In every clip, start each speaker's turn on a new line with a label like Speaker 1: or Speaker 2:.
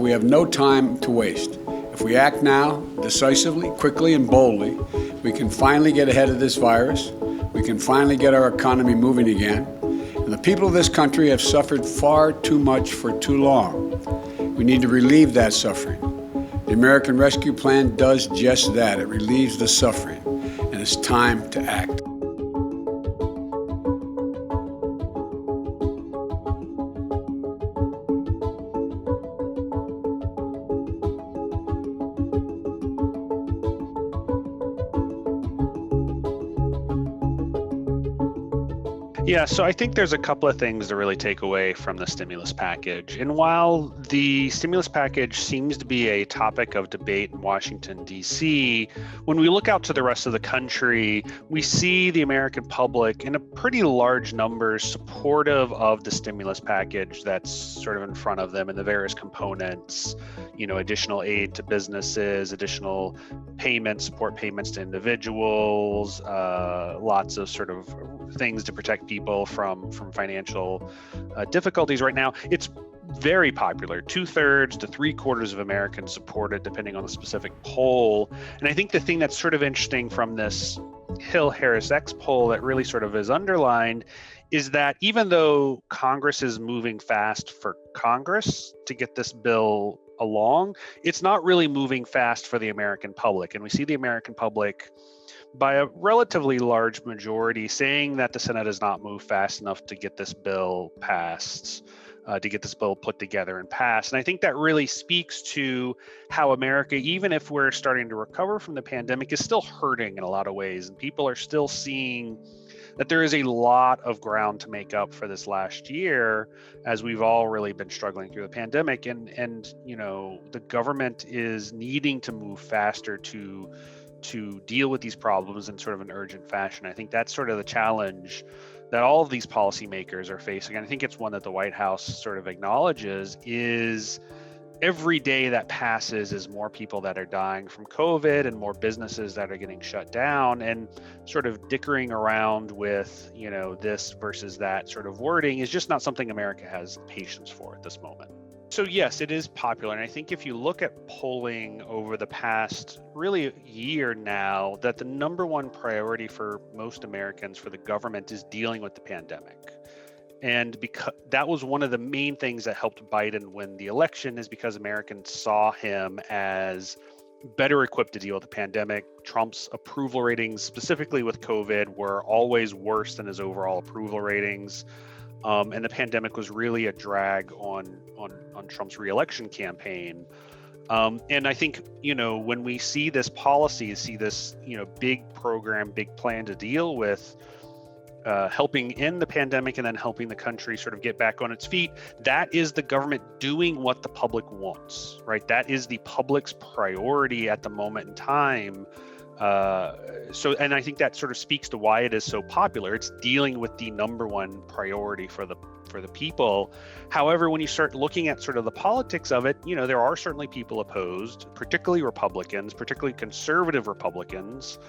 Speaker 1: We have no time to waste. If we act now, decisively, quickly, and boldly, we can finally get ahead of this virus. We can finally get our economy moving again. And the people of this country have suffered far too much for too long. We need to relieve that suffering. The American Rescue Plan does just that. It relieves the suffering, and it's time to act.
Speaker 2: Yeah, so I think there's a couple of things to really take away from the stimulus package. And while the stimulus package seems to be a topic of debate in Washington, D.C., when we look out to the rest of the country, we see the American public in a pretty large numbers supportive of the stimulus package that's sort of in front of them and the various components, additional aid to businesses, additional payments, support payments to individuals, lots of sort of things to protect people from financial difficulties right now. It's very popular. 2/3 to 3/4 of Americans support it, depending on the specific poll. And I think the thing that's sort of interesting from this Hill-HarrisX poll that really sort of is underlined is that even though Congress is moving fast for Congress to get this bill along, it's not really moving fast for the American public. And we see the American public by a relatively large majority saying that the Senate has not moved fast enough to get this bill passed, to get this bill put together and passed. And I think that really speaks to how America, even if we're starting to recover from the pandemic, is still hurting in a lot of ways. And people are still seeing that there is a lot of ground to make up for this last year, as we've all really been struggling through the pandemic. And the government is needing to move faster to deal with these problems in sort of an urgent fashion. I think that's sort of the challenge that all of these policymakers are facing. And I think it's one that the White House sort of acknowledges is every day that passes is more people that are dying from COVID and more businesses that are getting shut down, and sort of dickering around with, this versus that sort of wording is just not something America has patience for at this moment. So yes, it is popular. And I think if you look at polling over the past really year now, that the number one priority for most Americans, for the government, is dealing with the pandemic. And because that was one of the main things that helped Biden win the election, is because Americans saw him as better equipped to deal with the pandemic. Trump's approval ratings, specifically with COVID, were always worse than his overall approval ratings. And the pandemic was really a drag on Trump's reelection campaign. And I think, when we see this policy, see this, big program, big plan to deal with helping end the pandemic and then helping the country sort of get back on its feet, that is the government doing what the public wants, right? That is the public's priority at the moment in time. And I think that sort of speaks to why it is so popular. It's dealing with the number one priority for the people. However, when you start looking at sort of the politics of it, there are certainly people opposed, particularly Republicans, particularly conservative Republicans,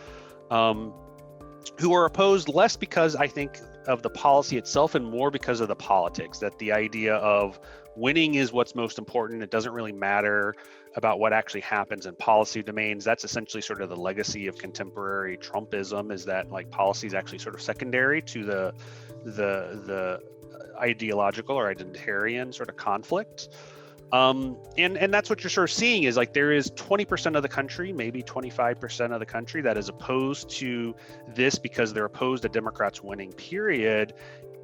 Speaker 2: who are opposed less because I think of the policy itself and more because of the politics, that the idea of winning is what's most important. It doesn't really matter about what actually happens in policy domains. That's essentially sort of the legacy of contemporary Trumpism, is that like policy is actually sort of secondary to the ideological or identitarian sort of conflict. And that's what you're sort of seeing is like there is 20% of the country, maybe 25% of the country that is opposed to this because they're opposed to Democrats winning, period.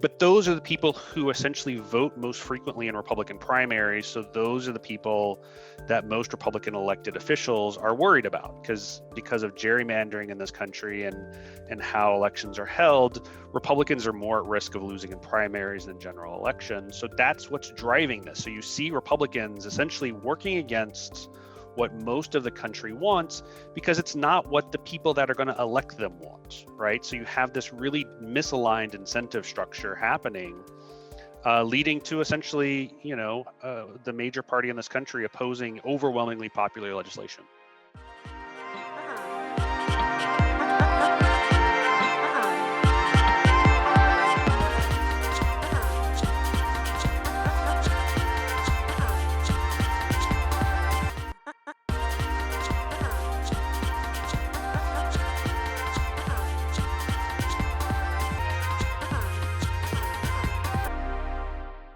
Speaker 2: But those are the people who essentially vote most frequently in Republican primaries. So those are the people that most Republican elected officials are worried about because of gerrymandering in this country and how elections are held. Republicans are more at risk of losing in primaries than general elections. So that's what's driving this. So you see Republicans essentially working against what most of the country wants because it's not what the people that are going to elect them want, right? So you have this really misaligned incentive structure happening, leading to essentially, the major party in this country opposing overwhelmingly popular legislation.